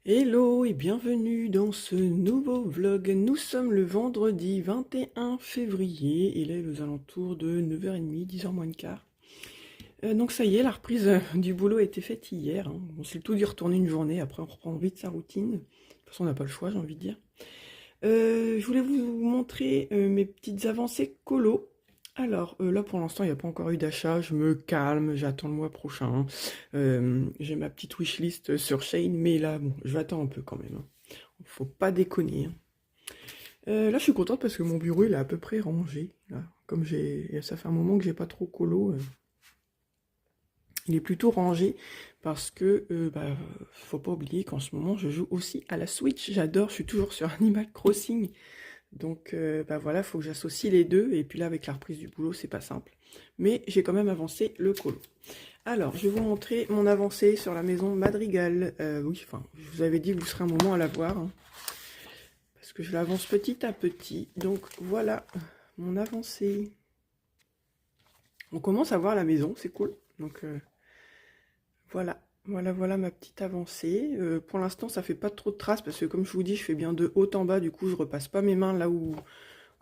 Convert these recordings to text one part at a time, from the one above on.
Hello et bienvenue dans ce nouveau vlog. Nous sommes le vendredi 21 février. Il est aux alentours de 9h30, 10h moins le quart. Donc ça y est, la reprise du boulot a été faite hier. On s'est tout dit retourner une journée, après on reprend vite sa routine. De toute façon on n'a pas le choix, j'ai envie de dire. Je voulais vous montrer mes petites avancées colo. Alors là pour l'instant il n'y a pas encore eu d'achat, je me calme, j'attends le mois prochain. J'ai ma petite wishlist sur Shein, mais là bon, je vais attendre un peu quand même. Faut pas déconner. Là je suis contente parce que mon bureau il est à peu près rangé. Là. Comme ça fait un moment que j'ai pas trop colo. Il est plutôt rangé parce que faut pas oublier qu'en ce moment je joue aussi à la Switch. J'adore, je suis toujours sur Animal Crossing. Donc voilà, il faut que j'associe les deux. Et puis là, avec la reprise du boulot, c'est pas simple. Mais j'ai quand même avancé le colo. Alors, je vais vous montrer mon avancée sur la maison Madrigal. Oui, enfin, je vous avais dit que vous serez un moment à la voir. Parce que je l'avance petit à petit. Donc voilà mon avancée. On commence à voir la maison, c'est cool. Donc voilà. Voilà ma petite avancée. Pour l'instant, ça fait pas trop de traces parce que comme je vous dis, je fais bien de haut en bas. Du coup, je repasse pas mes mains là où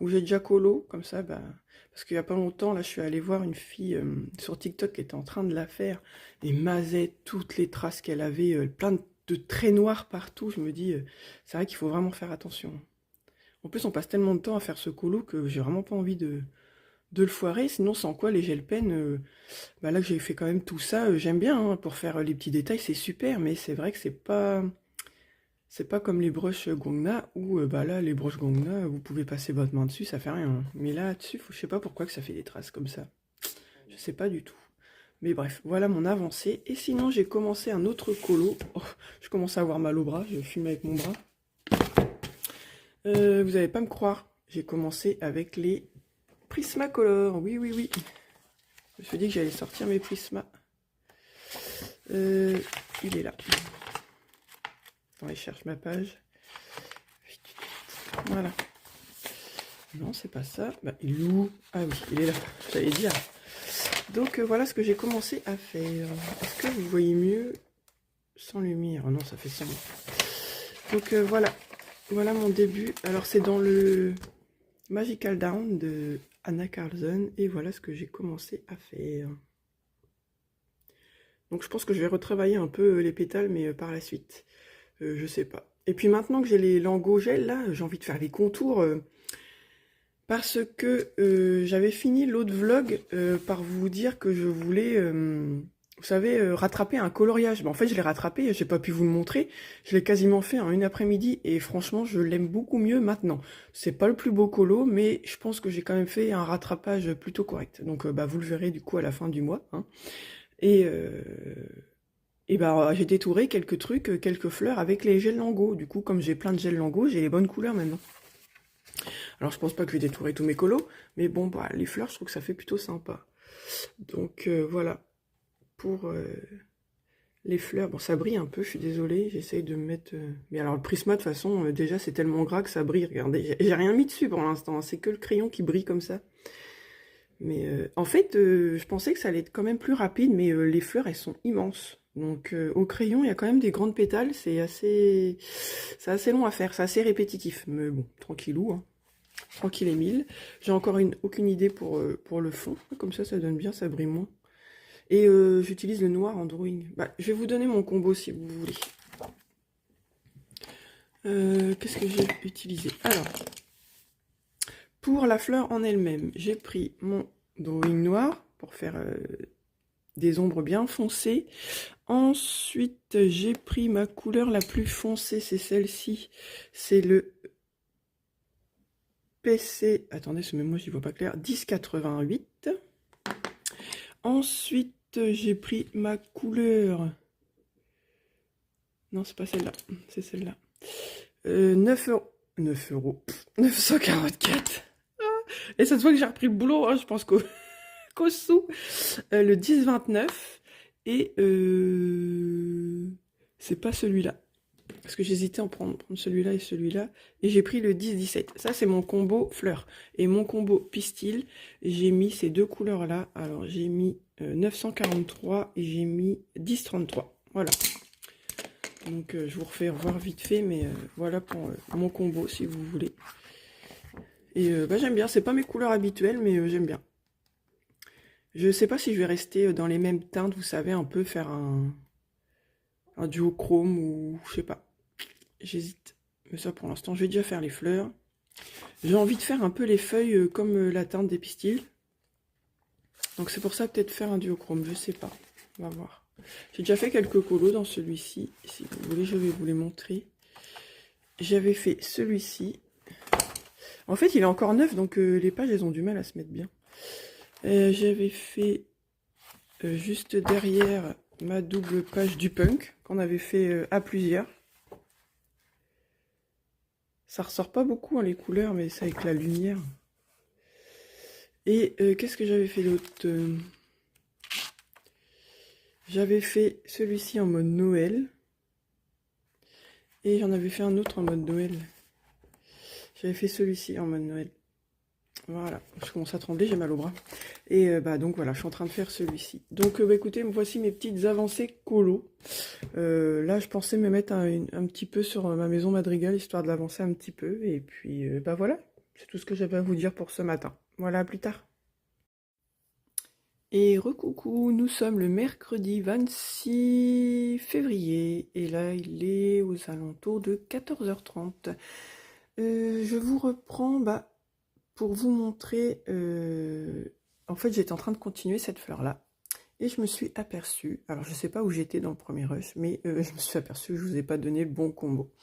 j'ai déjà colo. Comme ça, parce qu'il y a pas longtemps, là, je suis allée voir une fille sur TikTok qui était en train de la faire et masait toutes les traces qu'elle avait, plein de traits noirs partout. Je me dis, c'est vrai qu'il faut vraiment faire attention. En plus, on passe tellement de temps à faire ce colo que j'ai vraiment pas envie de le foirer, sinon sans quoi les gel pens, là que j'ai fait quand même tout ça, j'aime bien, hein, pour faire les petits détails, c'est super, mais c'est vrai que c'est pas comme les brushes Gongna, où là, les brushes Gongna, vous pouvez passer votre main dessus, ça fait rien, hein. Mais là, dessus, je sais pas pourquoi que ça fait des traces comme ça. Je sais pas du tout. Mais bref, voilà mon avancée. Et sinon, j'ai commencé un autre colo. Oh, je commence à avoir mal au bras, je filme avec mon bras. Vous allez pas me croire, j'ai commencé avec les Prismacolor, oui. Je me suis dit que j'allais sortir mes Prisma. Il est là. Attends, je cherche ma page. Voilà. Non, c'est pas ça. Il est où? Ah oui, il est là. J'allais dire. Donc voilà ce que j'ai commencé à faire. Est-ce que vous voyez mieux sans lumière? Oh non, ça fait sombre. Donc voilà. Voilà mon début. Alors c'est dans le Magical Down de Anna Carlson. Et voilà ce que j'ai commencé à faire. Donc je pense que je vais retravailler un peu les pétales, mais par la suite. Je sais pas. Et puis maintenant que j'ai les lingots gel, là, j'ai envie de faire les contours. Parce que j'avais fini l'autre vlog par vous dire que je voulais, vous savez, rattraper un coloriage. En fait, je l'ai rattrapé, j'ai pas pu vous le montrer. Je l'ai quasiment fait en une après-midi et franchement, je l'aime beaucoup mieux maintenant. C'est pas le plus beau colo, mais je pense que j'ai quand même fait un rattrapage plutôt correct. Donc vous le verrez du coup à la fin du mois. Hein. Et j'ai détouré quelques trucs, quelques fleurs avec les gels Lango. Du coup, comme j'ai plein de gels Lango, j'ai les bonnes couleurs maintenant. Alors, je pense pas que je vais détourer tous mes colos, mais bon, les fleurs, je trouve que ça fait plutôt sympa. Donc, voilà. Pour les fleurs, bon, ça brille un peu, je suis désolée, j'essaye de me mettre... Mais alors, le Prisma, de toute façon, déjà, c'est tellement gras que ça brille, regardez. J'ai rien mis dessus pour l'instant, c'est que le crayon qui brille comme ça. Mais en fait, je pensais que ça allait être quand même plus rapide, mais les fleurs, elles sont immenses. Donc au crayon, il y a quand même des grandes pétales, c'est assez long à faire, c'est assez répétitif. Mais bon, tranquillou, hein. Tranquille et mille. J'ai encore aucune idée pour le fond. Comme ça donne bien, ça brille moins. Et j'utilise le noir en drawing. Je vais vous donner mon combo si vous voulez. Qu'est-ce que j'ai utilisé? Alors, pour la fleur en elle-même, j'ai pris mon drawing noir pour faire des ombres bien foncées. Ensuite, j'ai pris ma couleur la plus foncée, c'est celle-ci. C'est le PC, attendez, ce même moi j'y vois pas clair, 1088. Ensuite, j'ai pris ma couleur. Non, c'est pas celle-là, c'est celle-là. 9 euros. 9 euros. 944. Et cette fois que j'ai repris le boulot, hein, je pense qu'au sous. Le 1029. Et c'est pas celui-là. Parce que j'hésitais à prendre celui-là et celui-là. Et j'ai pris le 10-17. Ça, c'est mon combo fleur. Et mon combo pistil, j'ai mis ces deux couleurs-là. Alors, j'ai mis 943 et j'ai mis 1033. Voilà. Donc je vous refais voir vite fait, mais voilà pour mon combo si vous voulez. Et j'aime bien, c'est pas mes couleurs habituelles, mais j'aime bien. Je sais pas si je vais rester dans les mêmes teintes, vous savez, un peu faire un duochrome ou je sais pas. J'hésite. Mais ça pour l'instant, je vais déjà faire les fleurs. J'ai envie de faire un peu les feuilles comme la teinte des pistils. Donc c'est pour ça peut-être faire un duochrome, je sais pas. On va voir. J'ai déjà fait quelques colos dans celui-ci. Si vous voulez, je vais vous les montrer. J'avais fait celui-ci. En fait, il est encore neuf, donc les pages, elles ont du mal à se mettre bien. J'avais fait juste derrière ma double page du punk, qu'on avait fait à plusieurs. Ça ressort pas beaucoup, hein, les couleurs, mais c'est avec la lumière. Et qu'est-ce que j'avais fait d'autre J'avais fait celui-ci en mode Noël. Et j'en avais fait un autre en mode Noël. J'avais fait celui-ci en mode Noël. Voilà, je commence à trembler, j'ai mal au bras. Et donc voilà, je suis en train de faire celui-ci. Donc écoutez, voici mes petites avancées colo. Là, je pensais me mettre un petit peu sur ma maison madrigale, histoire de l'avancer un petit peu. Et puis voilà, c'est tout ce que j'avais à vous dire pour ce matin. Voilà, à plus tard. Et recoucou, nous sommes le mercredi 26 février. Et là, il est aux alentours de 14h30. Je vous reprends pour vous montrer... en fait, j'étais en train de continuer cette fleur-là. Et je me suis aperçue, alors je ne sais pas où j'étais dans le premier rush, mais je me suis aperçue que je ne vous ai pas donné le bon combo.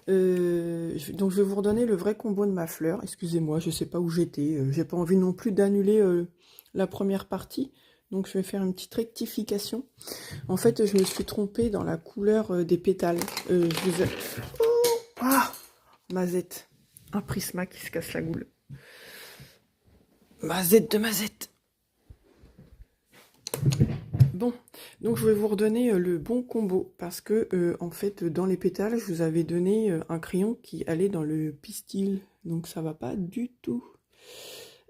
Donc je vais vous redonner le vrai combo de ma fleur. Excusez-moi, je ne sais pas où j'étais. J'ai pas envie non plus d'annuler la première partie. Donc je vais faire une petite rectification. En fait, je me suis trompée dans la couleur des pétales. Oh ah, Mazette. Un prisma qui se casse la goule. Mazette de Mazette. Bon, donc je vais vous redonner le bon combo parce que en fait dans les pétales je vous avais donné un crayon qui allait dans le pistil, donc ça va pas du tout.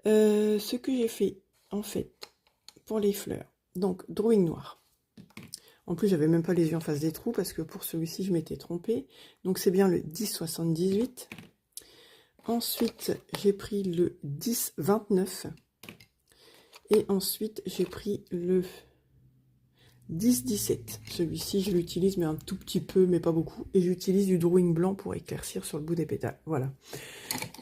Ce que j'ai fait en fait pour les fleurs, donc drawing noir. En plus j'avais même pas les yeux en face des trous parce que pour celui-ci je m'étais trompée. Donc c'est bien le 1078. Ensuite j'ai pris le 1029 et ensuite j'ai pris le 10-17, celui-ci je l'utilise mais un tout petit peu mais pas beaucoup, et j'utilise du drawing blanc pour éclaircir sur le bout des pétales, voilà.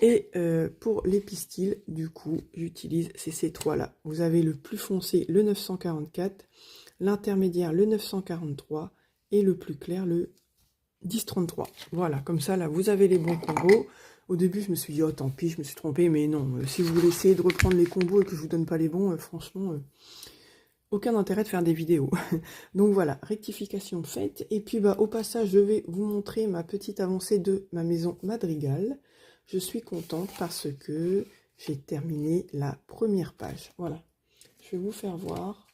Et pour les pistils, du coup j'utilise ces trois là. Vous avez le plus foncé le 944, l'intermédiaire le 943 et le plus clair le 1033. Voilà, comme ça là vous avez les bons combos. Au début je me suis dit oh tant pis, je me suis trompée, mais non, si vous voulez essayer de reprendre les combos et que je vous donne pas les bons, franchement aucun intérêt de faire des vidéos. Donc voilà, rectification faite. Et puis au passage, je vais vous montrer ma petite avancée de ma maison madrigale. Je suis contente parce que j'ai terminé la première page. Voilà, je vais vous faire voir.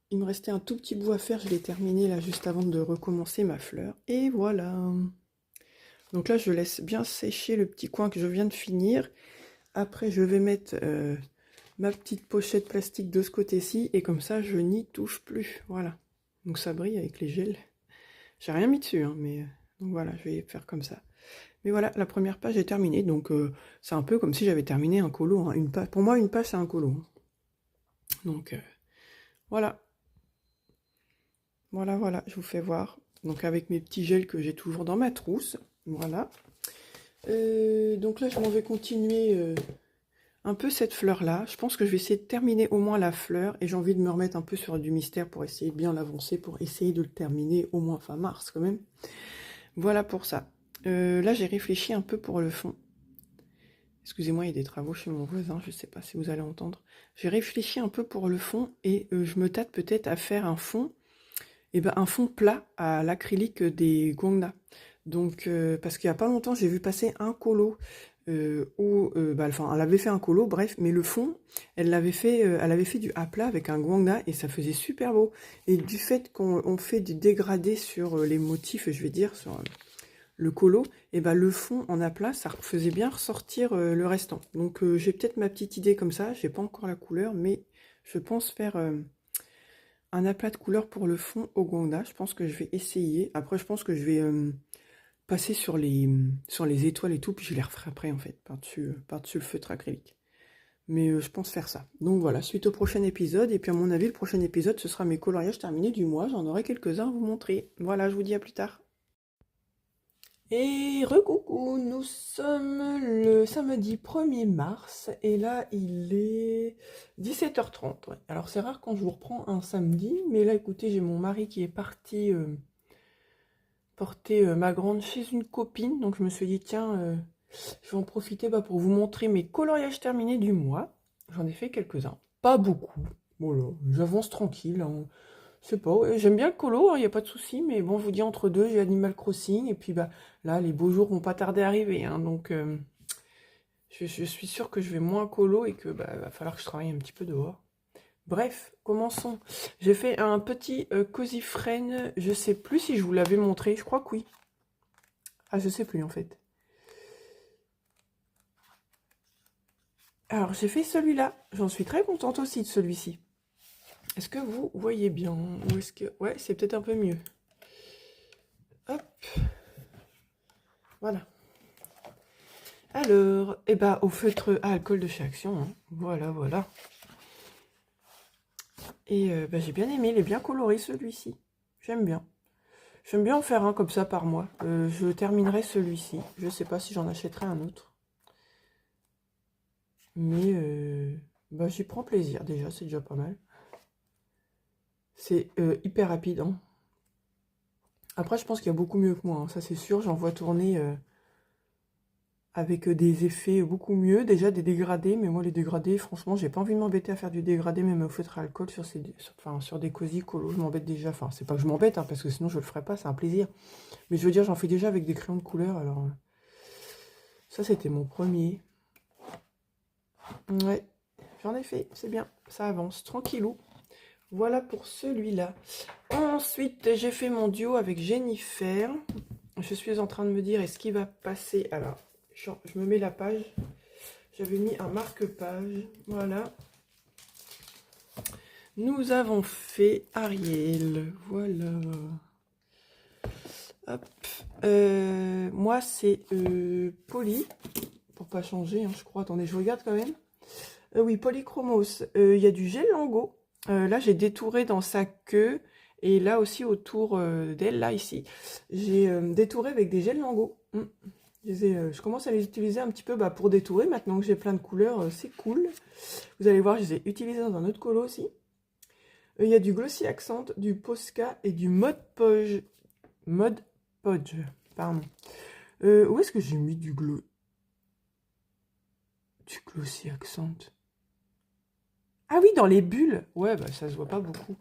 Il me restait un tout petit bout à faire, je l'ai terminé là juste avant de recommencer ma fleur. Et voilà. Donc là, je laisse bien sécher le petit coin que je viens de finir. Après, je vais mettre... ma petite pochette plastique de ce côté-ci, et comme ça je n'y touche plus, voilà. Donc ça brille avec les gels. J'ai rien mis dessus, hein, mais donc voilà, je vais faire comme ça. Mais voilà, la première page est terminée, donc c'est un peu comme si j'avais terminé un colo, hein. Pour moi, une page, c'est un colo. Hein. Donc voilà. Voilà, je vous fais voir. Donc avec mes petits gels que j'ai toujours dans ma trousse, voilà. Donc là, je m'en vais continuer... un peu cette fleur-là. Je pense que je vais essayer de terminer au moins la fleur. Et j'ai envie de me remettre un peu sur du mystère pour essayer de bien l'avancer. Pour essayer de le terminer au moins fin mars quand même. Voilà pour ça. Là, j'ai réfléchi un peu pour le fond. Excusez-moi, il y a des travaux chez mon voisin. Je ne sais pas si vous allez entendre. J'ai réfléchi un peu pour le fond. Et je me tâte peut-être à faire un fond. Un fond plat à l'acrylique des Guangna. Donc, parce qu'il n'y a pas longtemps, j'ai vu passer un colo elle avait fait un colo, bref, mais le fond, elle avait fait du à plat avec un guangna et ça faisait super beau. Et du fait qu'on fait du dégradé sur les motifs, je vais dire, sur le colo, le fond en aplat, ça faisait bien ressortir le restant. Donc j'ai peut-être ma petite idée comme ça, j'ai pas encore la couleur, mais je pense faire un aplat de couleur pour le fond au Gonda. Je pense que je vais essayer. Après, je pense que je vais passer sur les étoiles et tout, puis je les referai après, en fait, par-dessus le feutre acrylique. Mais je pense faire ça. Donc voilà, suite au prochain épisode. Et puis à mon avis, le prochain épisode, ce sera mes coloriages terminés du mois. J'en aurai quelques-uns à vous montrer. Voilà, je vous dis à plus tard. Et recoucou, nous sommes le samedi 1er mars. Et là, il est 17h30. Ouais. Alors c'est rare quand je vous reprends un samedi. Mais là, écoutez, j'ai mon mari qui est parti porter ma grande chez une copine. Donc je me suis dit, tiens... je vais en profiter pour vous montrer mes coloriages terminés du mois. J'en ai fait quelques-uns. Pas beaucoup. Voilà, j'avance tranquille. Hein. Je sais pas, ouais, j'aime bien le colo, il n'y a pas de souci. Mais bon, je vous dis, entre deux, j'ai Animal Crossing. Et puis là, les beaux jours vont pas tarder à arriver. Hein, donc, je suis sûre que je vais moins colo et que va falloir que je travaille un petit peu dehors. Bref, commençons. J'ai fait un petit Cozy Friend. Je sais plus si je vous l'avais montré. Je crois que oui. Ah, je sais plus en fait. Alors, j'ai fait celui-là. J'en suis très contente aussi de celui-ci. Est-ce que vous voyez bien? Ou est-ce que... Ouais, c'est peut-être un peu mieux. Hop. Voilà. Alors, au feutre à alcool de chez Action. Hein. Voilà, voilà. Et j'ai bien aimé. Il est bien coloré, celui-ci. J'aime bien. J'aime bien en faire un comme ça par mois. Je terminerai celui-ci. Je ne sais pas si j'en achèterai un autre. Mais j'y prends plaisir déjà, c'est déjà pas mal. C'est hyper rapide. Hein. Après, je pense qu'il y a beaucoup mieux que moi, hein, ça c'est sûr. J'en vois tourner avec des effets beaucoup mieux. Déjà des dégradés, mais moi les dégradés, franchement, j'ai pas envie de m'embêter à faire du dégradé, même au feutre à alcool sur des cosy colos. Je m'embête déjà. Enfin, c'est pas que je m'embête, hein, parce que sinon je le ferais pas, c'est un plaisir. Mais je veux dire, j'en fais déjà avec des crayons de couleur. Alors, ça c'était mon premier. Ouais, j'en ai fait, c'est bien. Ça avance, tranquillou. Voilà pour celui-là. Ensuite, j'ai fait mon duo avec Jennifer. Je suis en train de me dire, est-ce qu'il va passer? Alors, je me mets la page. J'avais mis un marque-page. Voilà. Nous avons fait Ariel. Voilà. Hop. Moi, c'est Polly. Pour pas changer, hein, je crois. Attendez, je regarde quand même. Oui, Polychromos. Il y a du gel Lango. Là, j'ai détouré dans sa queue. Et là aussi, autour d'elle, là, ici, j'ai détouré avec des gels Lango. Je commence à les utiliser un petit peu pour détourer. Maintenant que j'ai plein de couleurs, c'est cool. Vous allez voir, je les ai utilisés dans un autre colo aussi. Il y a du Glossy Accent, du Posca et du Mod Podge. Mod Podge, pardon. Où est-ce que j'ai mis du Glossy Accent? Ah oui, dans les bulles. Ouais, ça se voit pas beaucoup.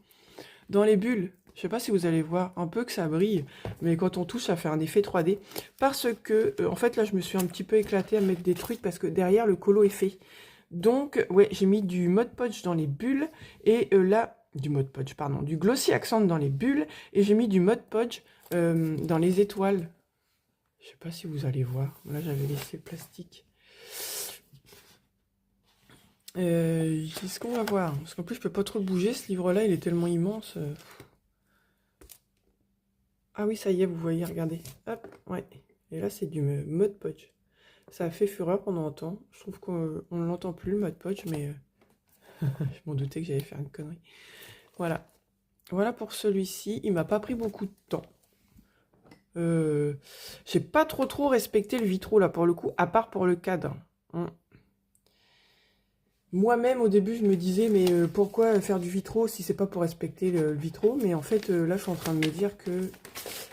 Dans les bulles, je sais pas si vous allez voir un peu que ça brille, mais quand on touche, ça fait un effet 3D. Parce que, en fait, là, je me suis un petit peu éclatée à mettre des trucs parce que derrière, le colo est fait. Donc, ouais, j'ai mis du Mod Podge dans les bulles et là, du Mod Podge, pardon, du Glossy Accent dans les bulles et j'ai mis du Mod Podge dans les étoiles. Je sais pas si vous allez voir. Là, j'avais laissé le plastique. Qu'est-ce qu'on va voir? Parce qu'en plus, je peux pas trop bouger. Ce livre-là, il est tellement immense. Ah oui, ça y est, vous voyez, regardez. Hop, ouais. Et là, c'est du Mod Podge. Ça a fait fureur pendant un temps. Je trouve qu'on ne l'entend plus, le Mod Podge, mais je m'en doutais que j'allais faire une connerie. Voilà. Voilà pour celui-ci. Il m'a pas pris beaucoup de temps. J'ai pas trop respecté le vitraux, là, pour le coup, à part pour le cadre. Moi-même, au début, je me disais, mais pourquoi faire du vitraux si c'est pas pour respecter le vitraux? Mais en fait, là, je suis en train de me dire que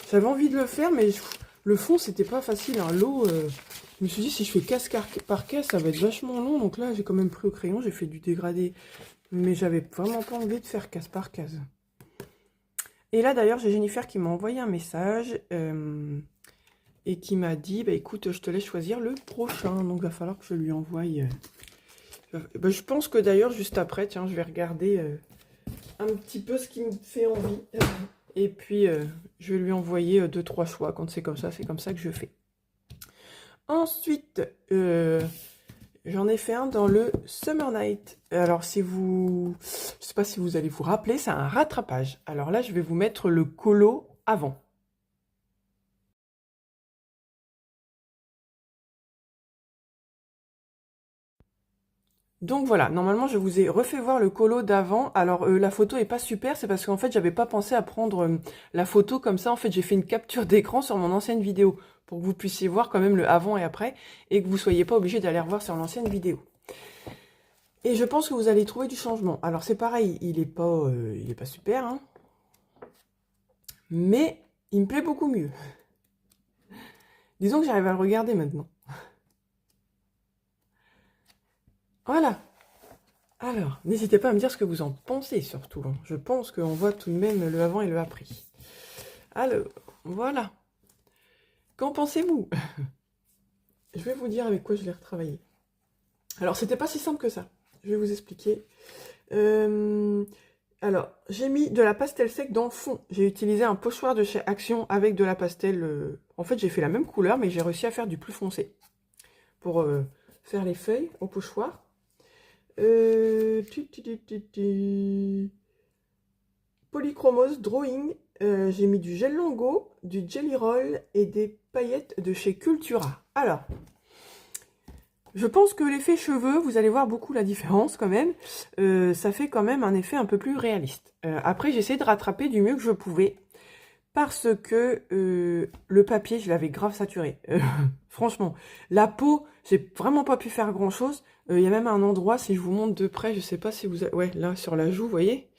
j'avais envie de le faire, mais le fond, c'était pas facile. Hein. L'eau, je me suis dit, si je fais case par case, ça va être vachement long. Donc là, j'ai quand même pris au crayon, j'ai fait du dégradé. Mais j'avais vraiment pas envie de faire case par case. Et là, d'ailleurs, j'ai Jennifer qui m'a envoyé un message et qui m'a dit, écoute, je te laisse choisir le prochain. Donc, il va falloir que je lui envoie... je pense que d'ailleurs, juste après, tiens, je vais regarder un petit peu ce qui me fait envie. Et puis, je vais lui envoyer 2-3 choix. Quand c'est comme ça que je fais. Ensuite, J'en ai fait un dans le Summer Night. Alors si vous... Je sais pas si vous allez vous rappeler, c'est un rattrapage. Alors là, je vais vous mettre le colo avant. Donc voilà, normalement je vous ai refait voir le colo d'avant. Alors la photo est pas super, c'est parce qu'en fait j'avais pas pensé à prendre la photo comme ça. En fait j'ai fait une capture d'écran sur mon ancienne vidéo pour que vous puissiez voir quand même le avant et après et que vous soyez pas obligé d'aller revoir sur l'ancienne vidéo. Et je pense que vous allez trouver du changement. Alors c'est pareil, il est pas super, hein, mais il me plaît beaucoup mieux. Disons que j'arrive à le regarder maintenant. Voilà. Alors, n'hésitez pas à me dire ce que vous en pensez surtout. Je pense qu'on voit tout de même le avant et le après. Alors, voilà. Qu'en pensez-vous? Je vais vous dire avec quoi je l'ai retravaillé. Alors, c'était pas si simple que ça. Je vais vous expliquer. Alors, j'ai mis de la pastel sec dans le fond. J'ai utilisé un pochoir de chez Action avec de la pastel. En fait, j'ai fait la même couleur, mais j'ai réussi à faire du plus foncé pour faire les feuilles au pochoir. Polychromos Drawing. J'ai mis du gel Longo, du Jelly Roll et des paillettes de chez Cultura. Alors, je pense que l'effet cheveux, vous allez voir beaucoup la différence quand même. Ça fait quand même un effet un peu plus réaliste. Après, j'ai essayé de rattraper du mieux que je pouvais. Parce que le papier, je l'avais grave saturé. Franchement, la peau, j'ai vraiment pas pu faire grand chose. Il y a même un endroit, si je vous montre de près, je sais pas si vous avez... Ouais, là, sur la joue, vous voyez,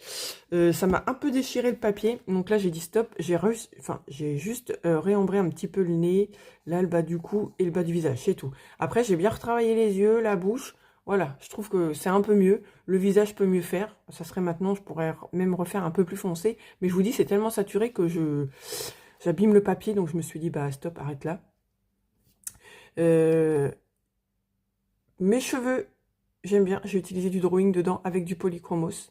ça m'a un peu déchiré le papier. Donc là, j'ai dit stop. J'ai juste réembré un petit peu le nez, là, le bas du cou et le bas du visage, c'est tout. Après, j'ai bien retravaillé les yeux, la bouche. Voilà, je trouve que c'est un peu mieux. Le visage peut mieux faire. Ça serait maintenant, je pourrais même refaire un peu plus foncé. Mais je vous dis, c'est tellement saturé que j'abîme le papier. Donc je me suis dit, bah stop, arrête là. Mes cheveux, j'aime bien. J'ai utilisé du drawing dedans avec du polychromos.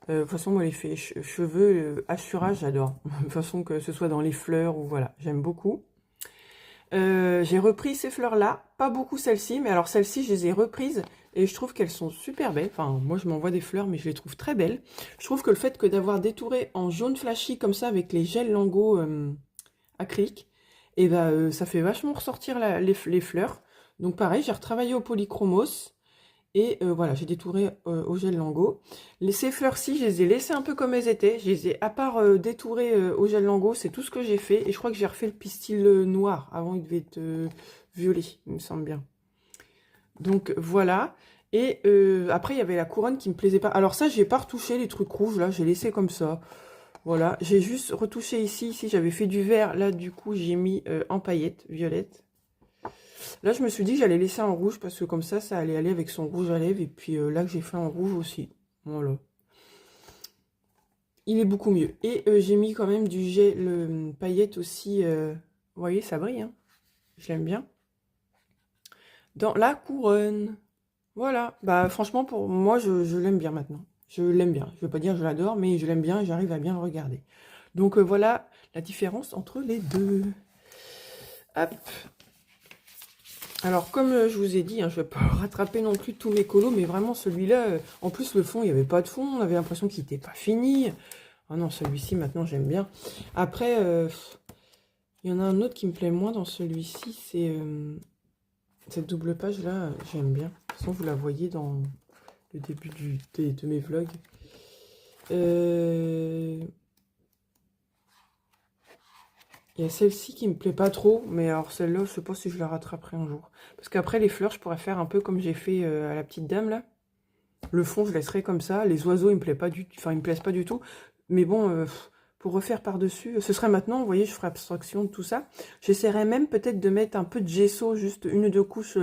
De toute façon, moi, l'effet cheveux, assurage, j'adore. De toute façon, que ce soit dans les fleurs ou voilà, j'aime beaucoup. J'ai repris ces fleurs-là, pas beaucoup celles-ci, mais alors celles-ci, je les ai reprises et je trouve qu'elles sont super belles. Enfin, moi, je m'envoie des fleurs, mais je les trouve très belles. Je trouve que le fait que d'avoir détouré en jaune flashy comme ça avec les gels Lango acryliques, et ben, ça fait vachement ressortir les fleurs. Donc pareil, j'ai retravaillé au polychromos. Et voilà, j'ai détouré au gel Lango. Ces fleurs-ci, je les ai laissées un peu comme elles étaient. Je les ai, à part détourées au gel Lango, c'est tout ce que j'ai fait. Et je crois que j'ai refait le pistil noir. Avant, il devait être violet, il me semble bien. Donc voilà. Et après, il y avait la couronne qui me plaisait pas. Alors ça, j'ai pas retouché les trucs rouges, là. J'ai laissé comme ça. Voilà. J'ai juste retouché ici. Ici, j'avais fait du vert. Là, du coup, j'ai mis en paillettes, violette. Là, je me suis dit que j'allais laisser en rouge parce que comme ça allait aller avec son rouge à lèvres. Et puis là, que j'ai fait en rouge aussi. Voilà. Il est beaucoup mieux. Et j'ai mis quand même du gel paillette aussi. Vous voyez, ça brille. Hein, je l'aime bien. Dans la couronne. Voilà. Bah, franchement, pour moi, je l'aime bien maintenant. Je l'aime bien. Je ne veux pas dire que je l'adore, mais je l'aime bien et j'arrive à bien le regarder. Donc voilà la différence entre les deux. Hop. Alors, comme je vous ai dit, hein, je ne vais pas rattraper non plus tous mes colos, mais vraiment celui-là, en plus le fond, il n'y avait pas de fond, on avait l'impression qu'il n'était pas fini. Ah non, celui-ci, maintenant, j'aime bien. Après, il y en a un autre qui me plaît moins dans celui-ci, c'est cette double page-là, j'aime bien. De toute façon, vous la voyez dans le début de mes vlogs. Il y a celle-ci qui me plaît pas trop, mais alors celle-là, je sais pas si je la rattraperai un jour. Parce qu'après, les fleurs, je pourrais faire un peu comme j'ai fait à la petite dame, là. Le fond, je laisserai comme ça. Les oiseaux, ils me plaisent pas du tout. Enfin, ils me plaisent pas du tout. Mais bon, pour refaire par-dessus, ce serait maintenant, vous voyez, je ferai abstraction de tout ça. J'essaierai même peut-être de mettre un peu de gesso, juste une ou deux couches,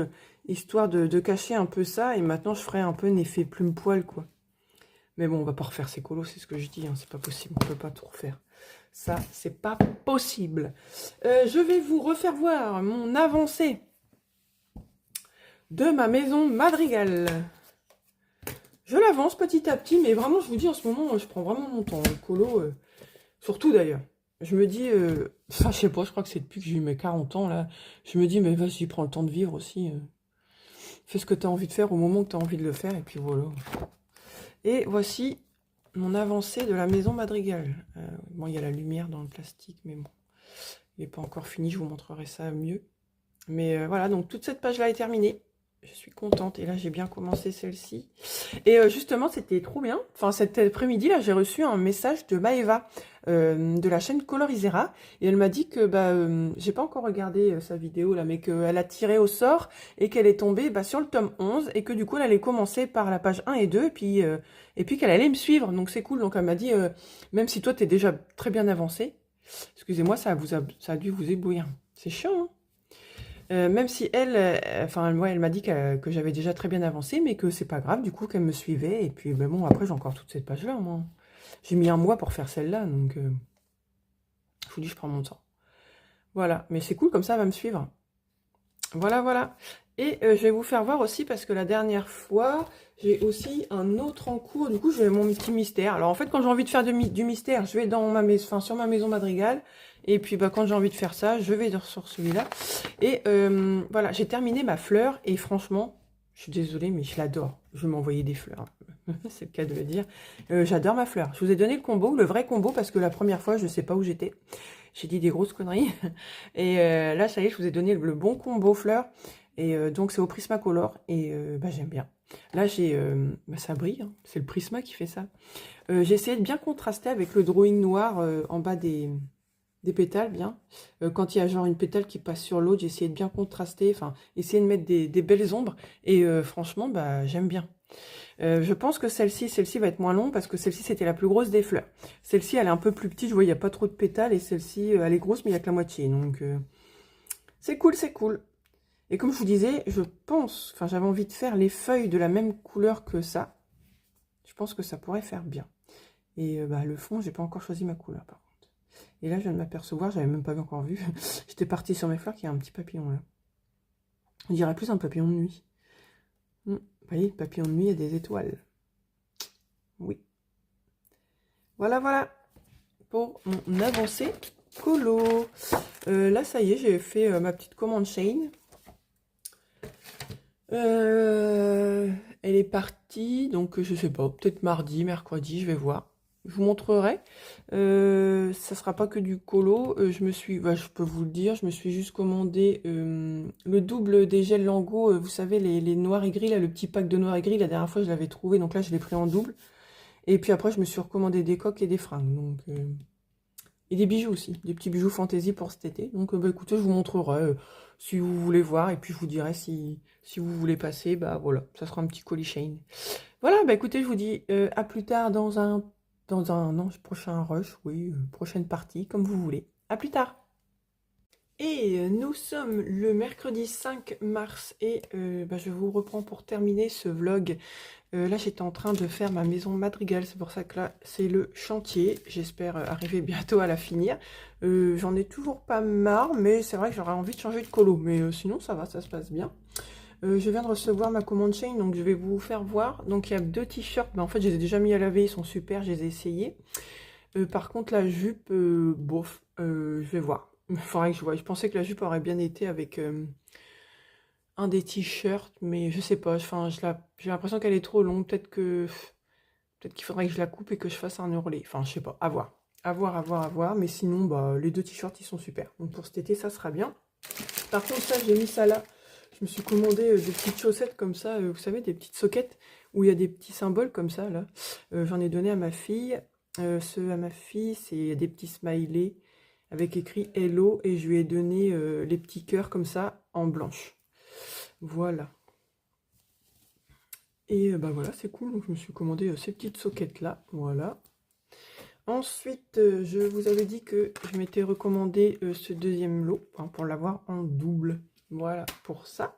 histoire de cacher un peu ça. Et maintenant, je ferai un peu un effet plume-poil, quoi. Mais bon, on va pas refaire ces colos, c'est ce que je dis, hein, c'est pas possible, on peut pas tout refaire. Ça, c'est pas possible. Je vais vous refaire voir mon avancée de ma maison Madrigal. Je l'avance petit à petit, mais vraiment, je vous dis, en ce moment, je prends vraiment mon temps. Le colo, surtout d'ailleurs. Je me dis, enfin, je sais pas, je crois que c'est depuis que j'ai eu mes 40 ans, là. Je me dis, mais vas-y, prends le temps de vivre aussi. Fais ce que tu as envie de faire au moment que tu as envie de le faire, et puis voilà. Et voici mon avancée de la maison Madrigal. Bon, il y a la lumière dans le plastique, mais bon, il n'est pas encore fini, je vous montrerai ça mieux. Mais voilà, donc toute cette page-là est terminée. Je suis contente. Et là, j'ai bien commencé celle-ci. Et justement, c'était trop bien. Enfin, cet après-midi, là, j'ai reçu un message de Maëva de la chaîne Colorisera. Et elle m'a dit que, j'ai pas encore regardé sa vidéo, là, mais qu'elle a tiré au sort et qu'elle est tombée sur le tome 11. Et que du coup, elle allait commencer par la page 1 et 2. Et puis qu'elle allait me suivre. Donc, c'est cool. Donc, elle m'a dit, même si toi, t'es déjà très bien avancé, excusez-moi, ça a dû vous éblouir. C'est chiant, hein. Même si elle, moi, elle m'a dit que j'avais déjà très bien avancé, mais que c'est pas grave, du coup, qu'elle me suivait. Et puis, bon, après, j'ai encore toute cette page-là, moi. J'ai mis un mois pour faire celle-là, donc je vous dis, je prends mon temps. Voilà, mais c'est cool, comme ça, elle va me suivre. Voilà, voilà. Et je vais vous faire voir aussi, parce que la dernière fois, j'ai aussi un autre en cours. Du coup, j'ai mon petit mystère. Alors, en fait, quand j'ai envie de faire du mystère, je vais dans sur ma maison Madrigal. Et puis, quand j'ai envie de faire ça, je vais sur celui-là. Et voilà, j'ai terminé ma fleur. Et franchement, je suis désolée, mais je l'adore. Je vais m'envoyer des fleurs. C'est le cas de le dire. J'adore ma fleur. Je vous ai donné le combo, le vrai combo, parce que la première fois, je ne sais pas où j'étais. J'ai dit des grosses conneries. Et là, ça y est, je vous ai donné le bon combo fleur. Et donc, c'est au Prismacolor. Et j'aime bien. Là, j'ai... ça brille. Hein. C'est le Prisma qui fait ça. J'ai essayé de bien contraster avec le drawing noir en bas des pétales, bien. Quand il y a genre une pétale qui passe sur l'autre, j'ai essayé de bien contraster. Enfin, essayer de mettre des belles ombres. Et franchement, j'aime bien. Je pense que celle-ci va être moins longue parce que celle-ci, c'était la plus grosse des fleurs. Celle-ci, elle est un peu plus petite. Je vois, il n'y a pas trop de pétales. Et celle-ci, elle est grosse, mais il n'y a que la moitié. Donc, c'est cool, c'est cool. Et comme je vous disais, je pense, j'avais envie de faire les feuilles de la même couleur que ça. Je pense que ça pourrait faire bien. Et le fond, j'ai pas encore choisi ma couleur, par contre. Et là, je viens de m'apercevoir, j'avais même pas encore vu. J'étais partie sur mes fleurs, qu'il y a un petit papillon, là. On dirait plus un papillon de nuit. Vous voyez, le papillon de nuit, il y a des étoiles. Oui. Voilà, voilà. Pour mon avancée colo. Là, ça y est, j'ai fait ma petite commande Shane. Elle est partie, donc je sais pas, peut-être mardi, mercredi, je vais voir. Je vous montrerai. Ça sera pas que du colo. Je peux vous le dire, je me suis juste commandé le double des gels Lango. Vous savez, les noirs et gris, là, le petit pack de noirs et gris. La dernière fois, je l'avais trouvé, donc là, je l'ai pris en double. Et puis après, je me suis recommandé des coques et des fringues. Donc, et des bijoux aussi, des petits bijoux fantaisie pour cet été. Donc, écoutez, je vous montrerai si vous voulez voir. Et puis, je vous dirai si vous voulez passer. Voilà, ça sera un petit colis Shane. Voilà, écoutez, je vous dis à plus tard dans un prochain rush, oui, prochaine partie, comme vous voulez. À plus tard. Et nous sommes le mercredi 5 mars et je vous reprends pour terminer ce vlog. Là, j'étais en train de faire ma maison Madrigal, c'est pour ça que là, c'est le chantier. J'espère arriver bientôt à la finir. J'en ai toujours pas marre, mais c'est vrai que j'aurais envie de changer de colo. Mais sinon, ça va, ça se passe bien. Je viens de recevoir ma commande Shane, donc je vais vous faire voir. Donc il y a 2 t-shirts, en fait je les ai déjà mis à laver, ils sont super, je les ai essayés. Par contre la jupe, bof, je vais voir. Il faudrait que je voie. Je pensais que la jupe aurait bien été avec un des t-shirts, mais je sais pas, j'ai l'impression qu'elle est trop longue, peut-être qu'il faudrait que je la coupe et que je fasse un ourlet. Enfin je sais pas, à voir. À voir, mais sinon les 2 t-shirts ils sont super. Donc pour cet été ça sera bien. Par contre ça j'ai mis ça là. Je me suis commandé des petites chaussettes comme ça, vous savez, des petites soquettes où il y a des petits symboles comme ça, là. J'en ai donné à ma fille. Ceux à ma fille, c'est des petits smileys avec écrit Hello et je lui ai donné les petits cœurs comme ça en blanche. Voilà. Et voilà, c'est cool. Donc je me suis commandé ces petites soquettes là, voilà. Ensuite, je vous avais dit que je m'étais recommandé ce deuxième lot pour l'avoir en double. Voilà pour ça.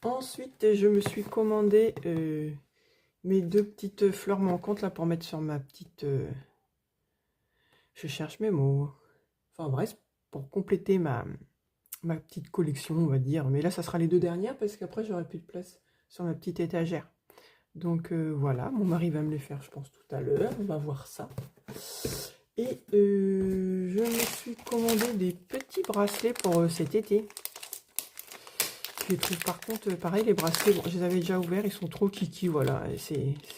Ensuite, je me suis commandé mes 2 petites fleurs manquantes là pour mettre sur ma petite... Je cherche mes mots. Enfin bref, pour compléter ma petite collection, on va dire. Mais là, ça sera les 2 dernières parce qu'après, j'aurai plus de place sur ma petite étagère. Donc voilà, mon mari va me les faire, je pense, tout à l'heure. On va voir ça. Et je me suis commandé des petits bracelets pour cet été. je les trouve par contre, pareil, les bracelets, bon, je les avais déjà ouverts, ils sont trop kiki, voilà.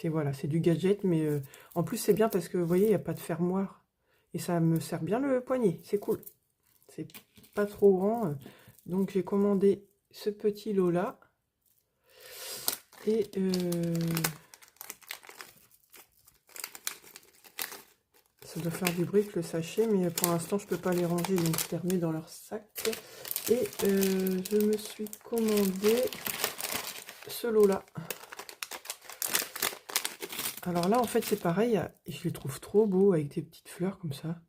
Voilà, c'est du gadget, mais en plus c'est bien parce que vous voyez, il n'y a pas de fermoir. Et ça me sert bien le poignet, c'est cool. C'est pas trop grand. Donc j'ai commandé ce petit lot là. Et ça doit faire du bruit que le sachet, mais pour l'instant je peux pas les ranger, donc je les remets dans leur sac. Et je me suis commandé ce lot là. Alors là en fait c'est pareil, je les trouve trop beaux avec des petites fleurs comme ça.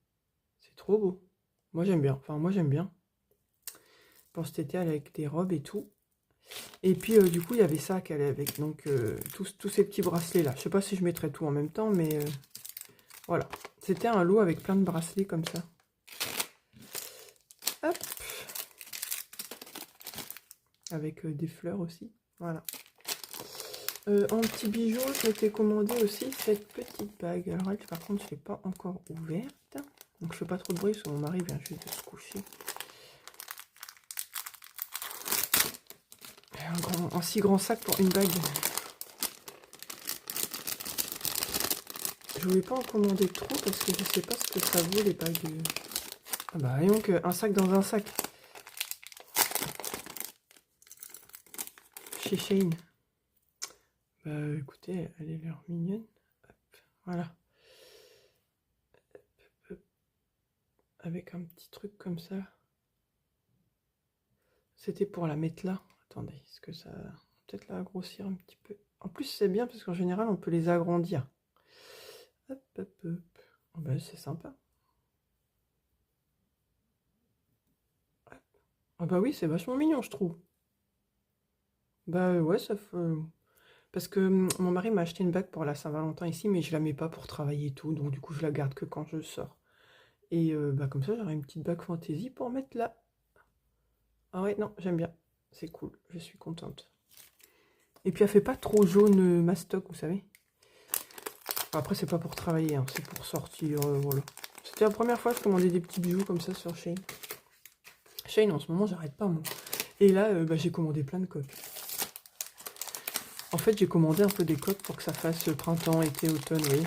C'est trop beau. Moi j'aime bien, enfin moi j'aime bien. Pour cet été avec des robes et tout. Et puis du coup il y avait ça qu'elle allait avec, donc tous ces petits bracelets là. Je sais pas si je mettrai tout en même temps, mais voilà. C'était un lot avec plein de bracelets comme ça. Hop. Avec des fleurs aussi. Voilà. En petit bijou, je m'étais commandé aussi cette petite bague. Alors elle, par contre, je ne l'ai pas encore ouverte. Donc je fais pas trop de bruit parce que mon mari vient juste de se coucher. Un si grand sac pour une bague. Je voulais pas en commander trop parce que je sais pas ce que ça vaut les bagues. Ah bah voyons que un sac dans un sac. Chez Shein. Bah écoutez, elle est l'air mignonne. Hop, voilà. Hop, hop. Avec un petit truc comme ça. C'était pour la mettre là. Attendez, est-ce que ça... peut-être la grossir un petit peu. En plus c'est bien parce qu'en général on peut les agrandir. Hop, hop, hop. Oh bah c'est sympa. Hop. Ah bah oui, c'est vachement mignon je trouve. Bah ouais, ça fait... Parce que mon mari m'a acheté une bague pour la Saint-Valentin ici, mais je la mets pas pour travailler et tout, donc du coup je la garde que quand je sors. Et bah comme ça j'aurai une petite bague fantaisie pour mettre là. Ah ouais, non, j'aime bien. C'est cool, je suis contente. Et puis elle fait pas trop jaune mastoc, vous savez. Après c'est pas pour travailler, hein, c'est pour sortir, voilà. C'était la première fois que je commandais des petits bijoux comme ça sur Shein. Shein en ce moment j'arrête pas moi. Et là bah, j'ai commandé plein de coques. En fait, j'ai commandé un peu des coques pour que ça fasse printemps, été, automne, vous voyez.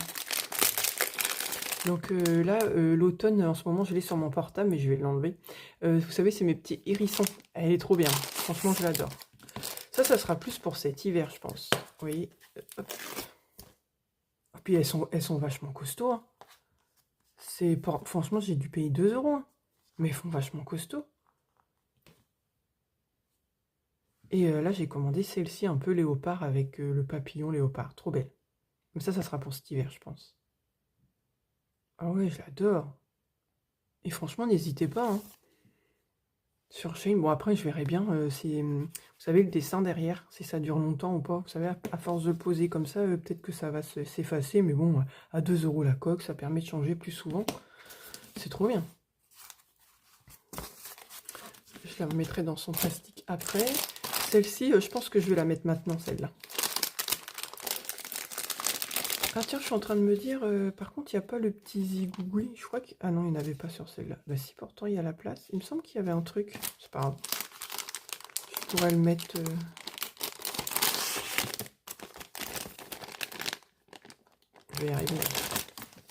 Donc là, l'automne, en ce moment, je l'ai sur mon portable, mais je vais l'enlever. Vous savez, c'est mes petits hérissons. Elle est trop bien. Franchement, je l'adore. Ça sera plus pour cet hiver, je pense. Vous voyez. Hop. Et puis, elles sont vachement costauds. Hein. Franchement, j'ai dû payer 2 €. Hein. Mais elles font vachement costauds. Et là, j'ai commandé celle-ci un peu léopard avec le papillon léopard. Trop belle. Mais ça sera pour cet hiver, je pense. Ah ouais, je l'adore. Et franchement, n'hésitez pas. Hein. Sur Shein, bon après, je verrai bien si... vous savez, le dessin derrière, si ça dure longtemps ou pas. Vous savez, à force de poser comme ça, peut-être que ça va s'effacer. Mais bon, à 2 € la coque, ça permet de changer plus souvent. C'est trop bien. Je la mettrai dans son plastique après. Celle-ci, je pense que je vais la mettre maintenant, celle-là. Ah tiens, je suis en train de me dire, par contre, il n'y a pas le petit zigougoui. Je crois que... Ah non, il n'y en avait pas sur celle-là. Bah si, pourtant, il y a la place. Il me semble qu'il y avait un truc. C'est pas grave. Je pourrais le mettre... Je vais y arriver.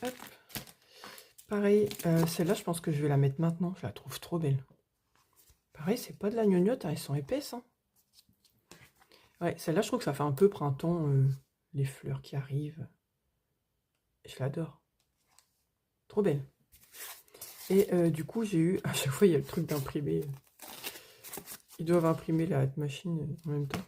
Hop. Pareil, celle-là, je pense que je vais la mettre maintenant. Je la trouve trop belle. Pareil, c'est pas de la gnognotte, hein, elles sont épaisses. Hein. Ouais, celle-là, je trouve que ça fait un peu printemps, les fleurs qui arrivent. Je l'adore. Trop belle. Et du coup, j'ai eu... À chaque fois, il y a le truc d'imprimer. Ils doivent imprimer la machine en même temps.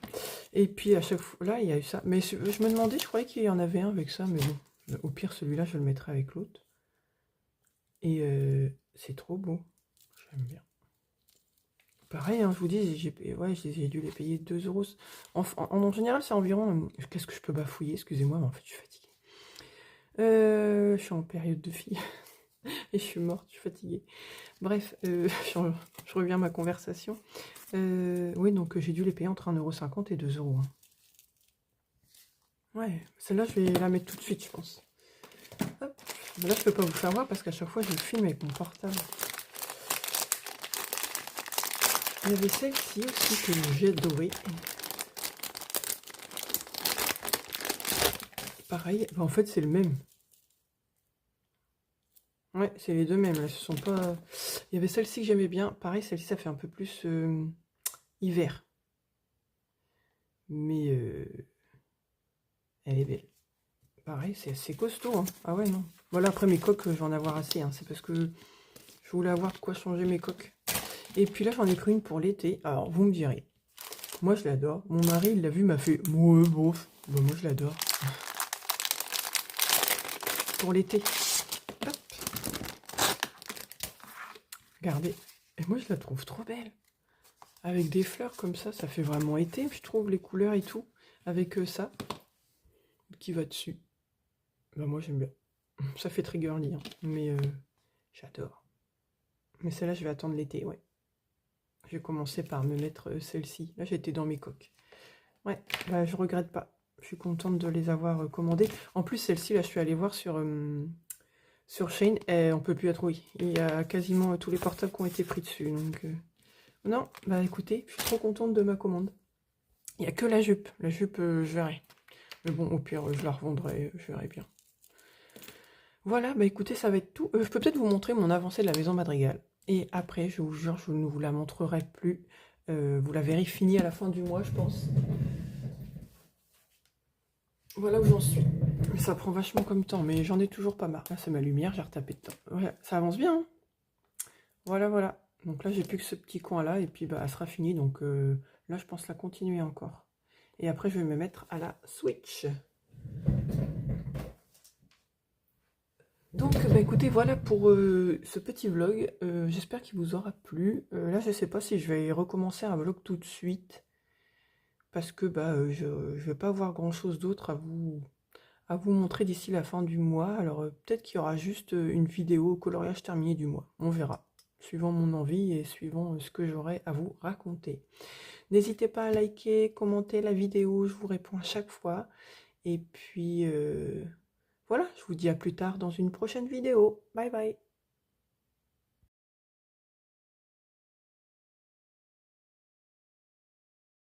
Et puis, à chaque fois... Là, il y a eu ça. Mais je me demandais, je croyais qu'il y en avait un avec ça. Mais bon, au pire, celui-là, je le mettrai avec l'autre. Et c'est trop beau. J'aime bien. Pareil, hein, je vous dis, j'ai dû les payer 2 €. En général, c'est environ... Qu'est-ce que je peux bafouiller? Excusez-moi, mais en fait, je suis fatiguée. Je suis en période de fille. Et je suis morte, je suis fatiguée. Bref, je reviens à ma conversation. Oui, donc j'ai dû les payer entre 1,50 € et 2 €. Hein. Ouais, celle-là, je vais la mettre tout de suite, je pense. Hop. Là, je peux pas vous faire voir parce qu'à chaque fois, je filme avec mon portable. Il y avait celle-ci aussi que j'ai adorée. Pareil, en fait c'est le même. Ouais, c'est les deux mêmes, là, ce sont pas... Il y avait celle-ci que j'aimais bien. Pareil, celle-ci, ça fait un peu plus hiver. Mais elle est belle. Pareil, c'est assez costaud. Hein. Ah ouais, non. Voilà, après mes coques, je vais en avoir assez. Hein. C'est parce que je voulais avoir de quoi changer mes coques. Et puis là, j'en ai pris une pour l'été. Alors, vous me direz. Moi, je l'adore. Mon mari, il l'a vu, m'a fait... Ouais, bof. Bah, moi, je l'adore. Pour l'été. Hop. Regardez. Et moi, je la trouve trop belle. Avec des fleurs comme ça fait vraiment été, je trouve, les couleurs et tout. Avec ça, qui va dessus. Bah, moi, j'aime bien. Ça fait très girly, hein. Mais j'adore. Mais celle-là, je vais attendre l'été, ouais. Je vais commencer par me mettre celle-ci. Là, j'étais dans mes coques. Ouais, bah, je regrette pas. Je suis contente de les avoir commandées. En plus, celle-ci, là, je suis allée voir sur Shein. Et on peut plus la trouver. Il y a quasiment tous les portables qui ont été pris dessus. Donc, non, bah écoutez, je suis trop contente de ma commande. Il n'y a que la jupe. La jupe, je verrai. Mais bon, au pire, je la revendrai, je verrai bien. Voilà, bah écoutez, ça va être tout. Je peux peut-être vous montrer mon avancée de la maison Madrigal. Et après, je vous jure, je ne vous la montrerai plus. Vous la verrez finie à la fin du mois, je pense. Voilà où j'en suis. Ça prend vachement comme temps, mais j'en ai toujours pas marre. Là, c'est ma lumière, j'ai retapé dedans. Voilà, ça avance bien. Hein. Voilà, voilà. Donc là, j'ai plus que ce petit coin-là, et puis bah, elle sera finie. Donc là, je pense la continuer encore. Et après, je vais me mettre à la Switch. Donc, bah, écoutez, voilà pour ce petit vlog. J'espère qu'il vous aura plu. Là, je sais pas si je vais recommencer un vlog tout de suite. Parce que bah, je ne vais pas avoir grand-chose d'autre à vous montrer d'ici la fin du mois. Alors, peut-être qu'il y aura juste une vidéo coloriage terminé du mois. On verra. Suivant mon envie et suivant ce que j'aurai à vous raconter. N'hésitez pas à liker, commenter la vidéo. Je vous réponds à chaque fois. Et puis... voilà, je vous dis à plus tard dans une prochaine vidéo. Bye bye.